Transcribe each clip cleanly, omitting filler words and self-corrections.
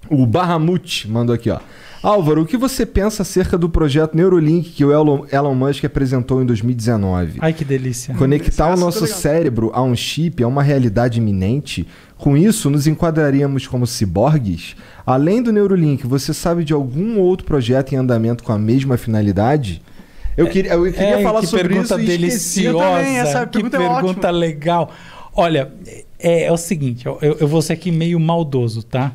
O Bahamut mandou aqui, ó. Álvaro, o que você pensa acerca do projeto Neuralink que o Elon Musk apresentou em 2019? Ai, que delícia. Conectar o nosso cérebro a um chip é uma realidade iminente? Com isso, nos enquadraríamos como ciborgues? Além do Neuralink, você sabe de algum outro projeto em andamento com a mesma finalidade? Eu queria falar sobre isso e deliciosa, também, essa que pergunta é pergunta legal. Olha, é o seguinte, eu vou ser aqui meio maldoso, tá?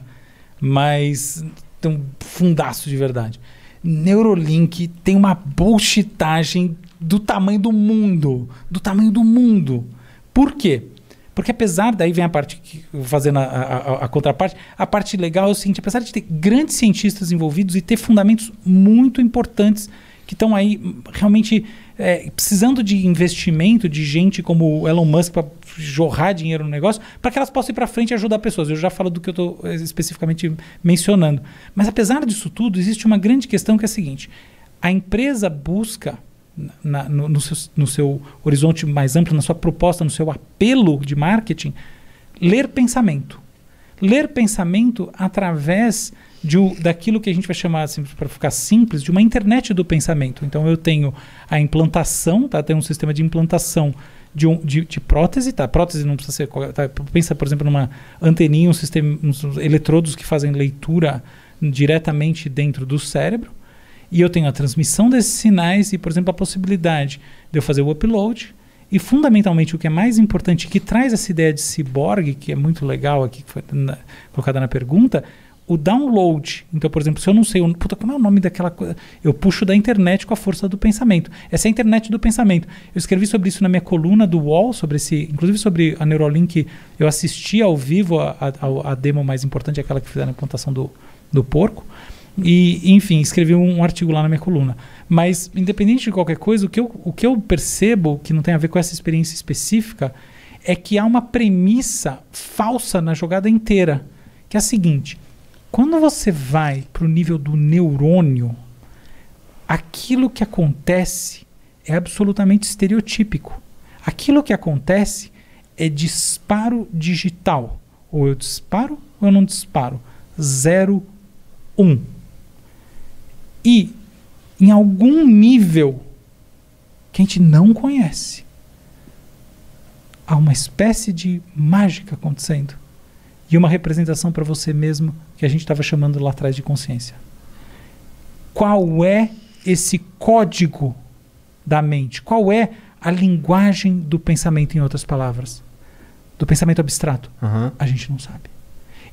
Mas tem um fundaço de verdade. Neuralink tem uma bullshitagem do tamanho do mundo. Do tamanho do mundo. Por quê? Porque apesar, daí vem a parte, fazendo a contraparte, a parte legal é o seguinte, apesar de ter grandes cientistas envolvidos e ter fundamentos muito importantes que estão aí realmente precisando de investimento, de gente como o Elon Musk para jorrar dinheiro no negócio, para que elas possam ir para frente e ajudar pessoas. Eu já falo do que eu estou especificamente mencionando. Mas apesar disso tudo, existe uma grande questão que é a seguinte. A empresa busca, no seu horizonte mais amplo, na sua proposta, no seu apelo de marketing, ler pensamento. Ler pensamento através daquilo que a gente vai chamar, assim, para ficar simples, de uma internet do pensamento. Então eu tenho a implantação, tá? Tem um sistema de implantação de prótese, tá? Prótese não precisa ser... Tá? Pensa, por exemplo, numa anteninha, uns eletrodos que fazem leitura diretamente dentro do cérebro. E eu tenho a transmissão desses sinais e, por exemplo, a possibilidade de eu fazer o upload. E, fundamentalmente, o que é mais importante, que traz essa ideia de ciborgue, que é muito legal aqui, que foi colocada na pergunta, o download. Então, por exemplo, se eu não sei, como é o nome daquela coisa? Eu puxo da internet com a força do pensamento. Essa é a internet do pensamento. Eu escrevi sobre isso na minha coluna do UOL, inclusive sobre a Neuralink. Eu assisti ao vivo a demo mais importante, aquela que fizeram a implantação do porco. E, enfim, escrevi um artigo lá na minha coluna. Mas, independente de qualquer coisa, o que eu percebo, que não tem a ver com essa experiência específica, é que há uma premissa falsa na jogada inteira, que é a seguinte: quando você vai para o nível do neurônio, aquilo que acontece é absolutamente estereotípico. Aquilo que acontece é disparo digital. Ou eu disparo ou eu não disparo. 0, 1. E, em algum nível que a gente não conhece, há uma espécie de mágica acontecendo. E uma representação para você mesmo que a gente estava chamando lá atrás de consciência. Qual é esse código da mente? Qual é a linguagem do pensamento, em outras palavras? Do pensamento abstrato? A gente não sabe.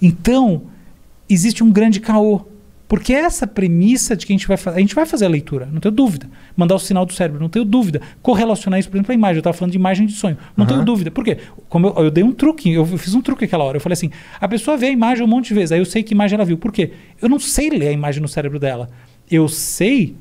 Então, existe um grande caô. Porque essa premissa de que a gente vai fazer a leitura, não tenho dúvida. Mandar o sinal do cérebro, não tenho dúvida. Correlacionar isso, por exemplo, à imagem. Eu estava falando de imagem de sonho. Não tenho dúvida. Por quê? Como eu dei um truque, eu fiz um truque aquela hora. Eu falei assim, a pessoa vê a imagem um monte de vezes, aí eu sei que imagem ela viu. Por quê? Eu não sei ler a imagem no cérebro dela. Eu sei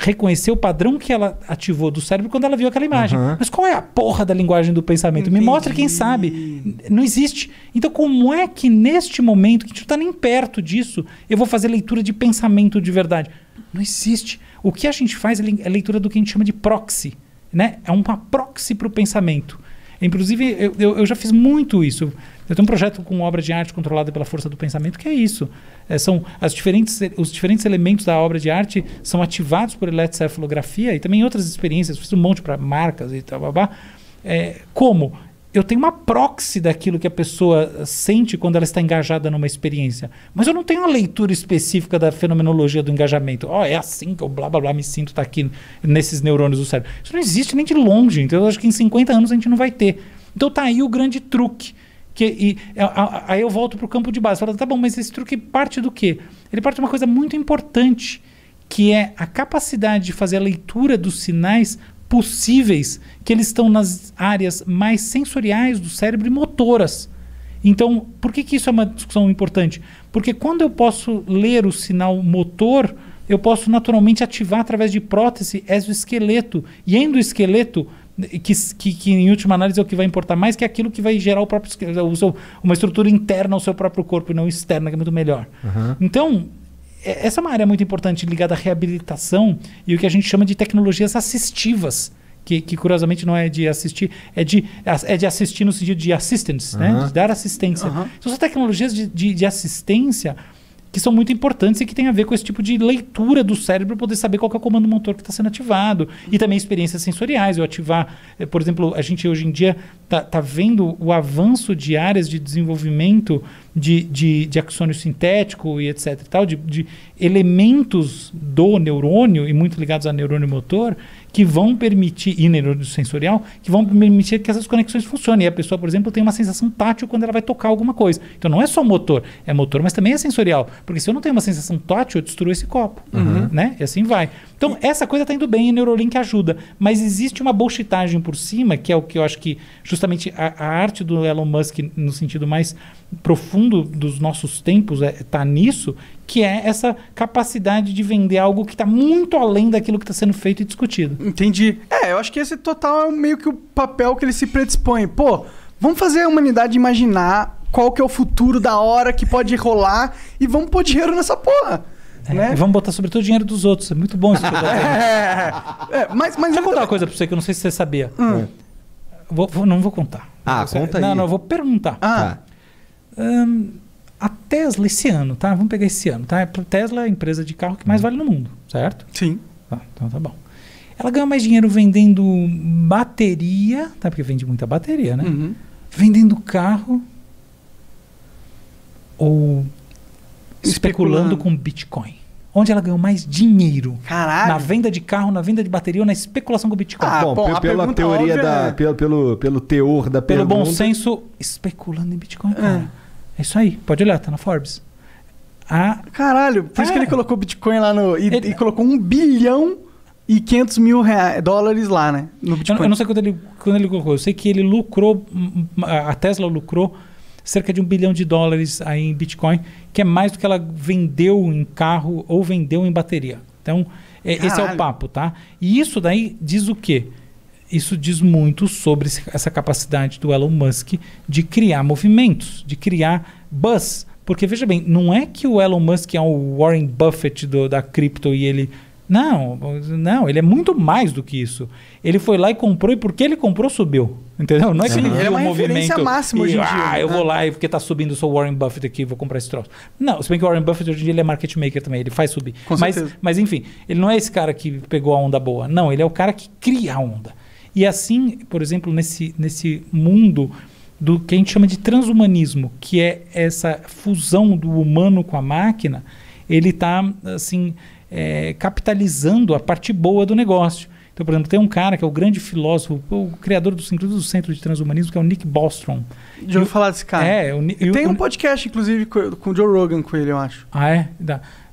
reconhecer o padrão que ela ativou do cérebro quando ela viu aquela imagem. Mas qual é a porra da linguagem do pensamento? Me mostra quem sabe. Não existe. Então, como é que neste momento, que a gente não está nem perto disso, eu vou fazer leitura de pensamento de verdade? Não existe. O que a gente faz é leitura do que a gente chama de proxy. Né? É uma proxy para o pensamento. Inclusive, eu já fiz muito isso. Eu tenho um projeto com obra de arte controlada pela força do pensamento, que é isso. São os diferentes elementos da obra de arte são ativados por eletrocefalografia e também outras experiências. Fiz um monte para marcas e tal. Como? Eu tenho uma proxy daquilo que a pessoa sente quando ela está engajada numa experiência. Mas eu não tenho uma leitura específica da fenomenologia do engajamento. É assim que eu blá blá blá me sinto, tá aqui nesses neurônios do cérebro. Isso não existe nem de longe. Então eu acho que em 50 anos a gente não vai ter. Então tá aí o grande truque. Aí eu volto para o campo de base. Falo, tá bom, mas esse truque parte do quê? Ele parte de uma coisa muito importante, que é a capacidade de fazer a leitura dos sinais possíveis, que eles estão nas áreas mais sensoriais do cérebro e motoras. Então, por que isso é uma discussão importante? Porque quando eu posso ler o sinal motor, eu posso naturalmente ativar através de prótese exoesqueleto. E endoesqueleto, que em última análise é o que vai importar mais, que é aquilo que vai gerar uma estrutura interna ao seu próprio corpo e não externa, que é muito melhor. Então, essa é uma área muito importante ligada à reabilitação e o que a gente chama de tecnologias assistivas, que curiosamente não é de assistir, é de assistir no sentido de assistance, né? De dar assistência. Então, são tecnologias de assistência que são muito importantes e que tem a ver com esse tipo de leitura do cérebro, poder saber qual que é o comando motor que está sendo ativado. E também experiências sensoriais. Eu ativar, por exemplo, a gente hoje em dia está vendo o avanço de áreas de desenvolvimento de axônio sintético e etc. E tal, de elementos do neurônio, e muito ligados a neurônio motor, que vão permitir, e neurônio sensorial, que vão permitir que essas conexões funcionem. E a pessoa, por exemplo, tem uma sensação tátil quando ela vai tocar alguma coisa. Então não é só motor, mas também é sensorial. Porque se eu não tenho uma sensação tátil, eu destruo esse copo. Né? E assim vai. Então essa coisa está indo bem e o Neuralink ajuda. Mas existe uma bullshitagem por cima, que é o que eu acho que justamente a arte do Elon Musk, no sentido mais profundo dos nossos tempos, está nisso, que é essa capacidade de vender algo que está muito além daquilo que está sendo feito e discutido. Entendi. Eu acho que esse total é meio que o papel que ele se predispõe. Pô, vamos fazer a humanidade imaginar qual que é o futuro da hora que pode rolar e vamos pôr dinheiro nessa porra. Né? Vamos botar sobretudo o dinheiro dos outros. É muito bom isso. Mas deixa eu contar uma coisa para você que eu não sei se você sabia. Não vou contar. Conta aí. Não, eu vou perguntar. A Tesla esse ano, tá? Vamos pegar esse ano, tá? A Tesla é a empresa de carro que mais vale no mundo, certo? Sim. Então tá bom. Ela ganha mais dinheiro vendendo bateria, tá? Porque vende muita bateria, né? Vendendo carro ou especulando com Bitcoin. Onde ela ganhou mais dinheiro? Caralho. Na venda de carro, na venda de bateria ou na especulação com Bitcoin? Pela teoria pelo teor da pergunta. Pelo bom senso, especulando em Bitcoin, cara. É isso aí. Pode olhar, tá na Forbes. Caralho, por isso que ele colocou Bitcoin lá e colocou 1 bilhão e 500 mil dólares lá, né? No Bitcoin. Eu não sei quando ele colocou. Eu sei que ele lucrou, a Tesla lucrou cerca de $1 bilhão aí em Bitcoin, que é mais do que ela vendeu em carro ou vendeu em bateria. Então, esse é o papo, tá? E isso daí diz o quê? Isso diz muito sobre essa capacidade do Elon Musk de criar movimentos, de criar buzz. Porque, veja bem, não é que o Elon Musk é o Warren Buffett da cripto e ele... Não, ele é muito mais do que isso. Ele foi lá e comprou, e porque ele comprou, subiu. Entendeu? Não é que ele viu o movimento máxima hoje em dia. Eu vou lá e porque tá subindo, eu sou o Warren Buffett aqui, vou comprar esse troço. Não, se bem que o Warren Buffett hoje em dia ele é market maker também, ele faz subir. Mas enfim, ele não é esse cara que pegou a onda boa. Não, ele é o cara que cria a onda. E assim, por exemplo, nesse mundo do que a gente chama de transhumanismo, que é essa fusão do humano com a máquina, ele está assim... capitalizando a parte boa do negócio. Então, por exemplo, tem um cara que é o grande filósofo, o criador do Centro de Transhumanismo, que é o Nick Bostrom. Já ouviu falar desse cara? Tem um podcast, inclusive, com o Joe Rogan com ele, eu acho.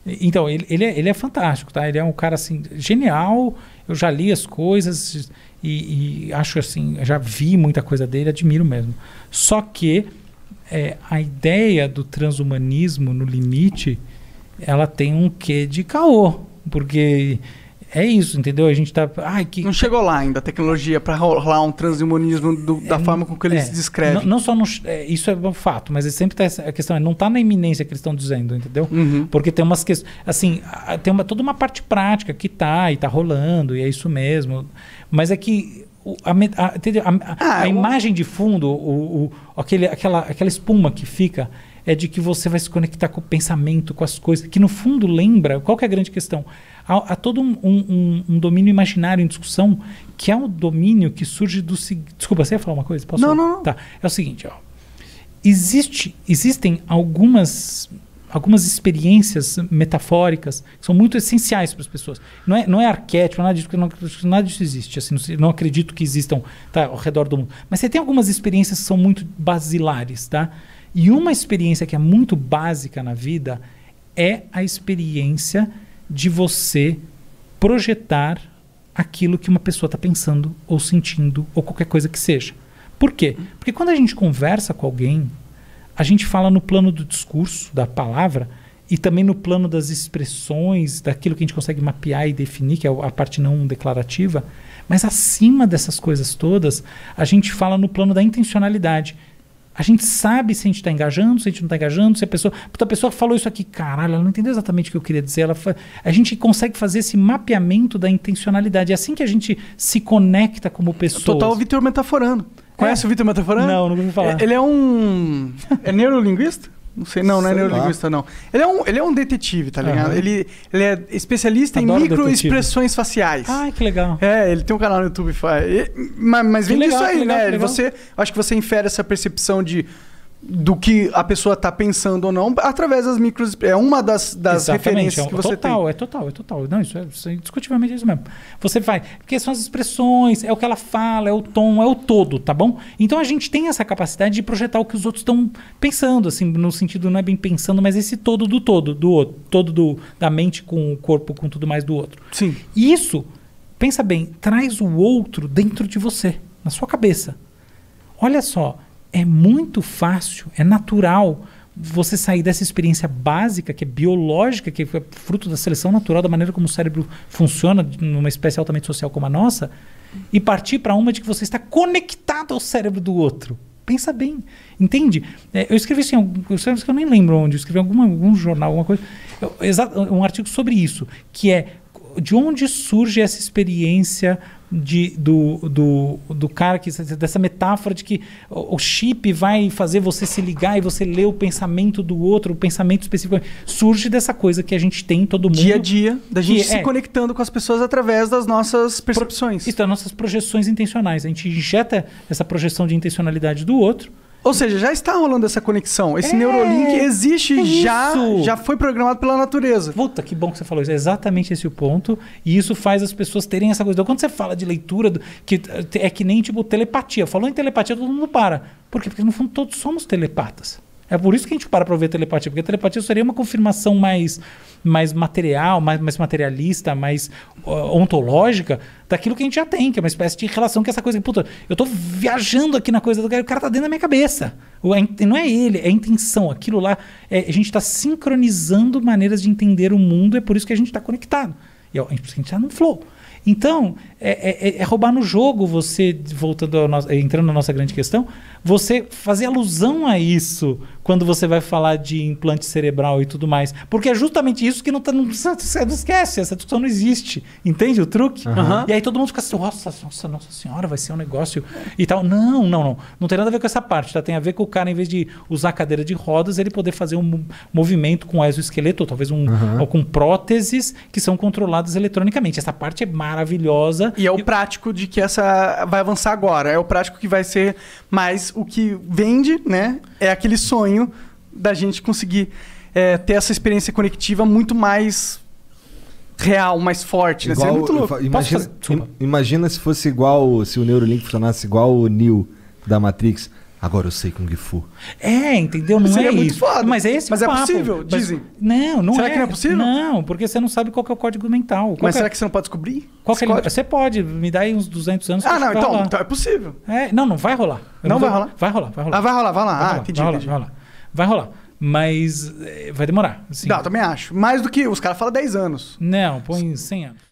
Então, ele é fantástico, tá? Ele é um cara, assim, genial. Eu já li as coisas e acho, assim, já vi muita coisa dele, admiro mesmo. Só que a ideia do transhumanismo, no limite, ela tem um quê de caô, porque é isso, entendeu? A gente tá... Não chegou lá ainda a tecnologia para rolar um transhumanismo da forma com que eles descrevem. Não só isso é um fato, mas sempre tá a questão não está na iminência que eles estão dizendo, entendeu? Porque tem umas questões... Assim, tem toda uma parte prática que e tá rolando, e é isso mesmo. Mas é que a imagem de fundo, aquela espuma que fica... é de que você vai se conectar com o pensamento, com as coisas, que no fundo lembra, qual que é a grande questão? Há todo um domínio imaginário em discussão, que é um domínio que surge do seguinte... Desculpa, você ia falar uma coisa? Posso falar? Não. Tá. É o seguinte, existem algumas experiências metafóricas que são muito essenciais para as pessoas. Não é arquétipo, nada disso existe. Assim, não acredito que existam ao redor do mundo. Mas você tem algumas experiências que são muito basilares, tá? E uma experiência que é muito básica na vida é a experiência de você projetar aquilo que uma pessoa está pensando ou sentindo ou qualquer coisa que seja. Por quê? Porque quando a gente conversa com alguém, a gente fala no plano do discurso, da palavra, e também no plano das expressões, daquilo que a gente consegue mapear e definir, que é a parte não declarativa. Mas acima dessas coisas todas, a gente fala no plano da intencionalidade. A gente sabe se a gente está engajando, se a gente não está engajando, se a pessoa... Puta, a pessoa falou isso aqui, caralho, ela não entendeu exatamente o que eu queria dizer. A gente consegue fazer esse mapeamento da intencionalidade. É assim que a gente se conecta como pessoas. Total Vitor Metaforando. Conhece o Vitor Metaforando? Não, nunca ouvi falar. Ele é um... É neurolinguista? Não sei, não é neurolinguista, não. Ele é um detetive, tá ligado? Ele é especialista em microexpressões faciais. Ai, que legal. Ele tem um canal no YouTube. Mas vem disso aí, né? Legal. Acho que você infere essa percepção do que a pessoa tá pensando ou não através das micros... É uma das referências que você tem. É total. Não, isso é indiscutivelmente isso mesmo. Você vai... Porque são as expressões, é o que ela fala, é o tom, é o todo, tá bom? Então a gente tem essa capacidade de projetar o que os outros estão pensando, assim, no sentido, não é bem pensando, mas esse todo do todo, do outro. Todo da mente com o corpo, com tudo mais do outro. Sim. E isso, pensa bem, traz o outro dentro de você, na sua cabeça. Olha só, é muito fácil, é natural você sair dessa experiência básica, que é biológica, que é fruto da seleção natural, da maneira como o cérebro funciona numa espécie altamente social como a nossa, e partir para uma de que você está conectado ao cérebro do outro. Pensa bem, entende? Eu escrevi isso que eu nem lembro onde, eu escrevi em algum jornal, alguma coisa, um artigo sobre isso, que é de onde surge essa experiência do cara, dessa metáfora de que o chip vai fazer você se ligar e você ler o pensamento do outro, o pensamento específico. Surge dessa coisa que a gente tem em todo mundo. Dia a dia, da gente se conectando com as pessoas através das nossas percepções. Isso, das nossas projeções intencionais. A gente injeta essa projeção de intencionalidade do outro. Ou seja, já está rolando essa conexão. Esse Neurolink existe, já foi programado pela natureza. Puta, que bom que você falou isso. É exatamente esse o ponto. E isso faz as pessoas terem essa coisa. Então, quando você fala de leitura, que é que nem tipo telepatia. Falou em telepatia, todo mundo para. Por quê? Porque no fundo todos somos telepatas. É por isso que a gente para ouvir telepatia. Porque a telepatia seria uma confirmação mais material, mais materialista, mais ontológica daquilo que a gente já tem, que é uma espécie de relação com essa coisa. Puta, eu tô viajando aqui na coisa do cara, o cara tá dentro da minha cabeça. Não é ele, é a intenção. Aquilo lá, a gente está sincronizando maneiras de entender o mundo, é por isso que a gente está conectado. E a gente está num flow. Então, é roubar no jogo você, entrando na nossa grande questão, você fazer alusão a isso quando você vai falar de implante cerebral e tudo mais. Porque é justamente isso que não esquece, essa discussão não existe. Entende o truque? Uhum. E aí todo mundo fica assim, nossa senhora, vai ser um negócio e tal. Não. Não tem nada a ver com essa parte, tá? Tem a ver com o cara, em vez de usar cadeira de rodas, ele poder fazer um movimento com exoesqueleto, ou talvez ou com próteses que são controladas eletronicamente. Essa parte é maravilhosa. E é o prático de que essa vai avançar agora. É o prático que vai ser mais o que vende, né? É aquele sonho da gente conseguir ter essa experiência conectiva muito mais real, mais forte, né? Igual, é muito louco. Imagina se fosse igual, se o Neurolink funcionasse igual o Neo da Matrix. Agora eu sei Kung Fu. Entendeu? Não seria é muito isso. Foda. Mas é esse Mas o papo. É possível, dizem. Não será é. que não é possível? Não, porque você não sabe qual que é o código mental. Será que você não pode descobrir? Você pode. Me dá aí uns 200 anos. Não, então é possível. Não vai rolar. Não vai rolar? Vai rolar. Vai lá. Entendi. Vai rolar. Mas vai demorar. Assim. Não, também acho. Mais do que... Os caras falam 10 anos. Não, põe 100 anos.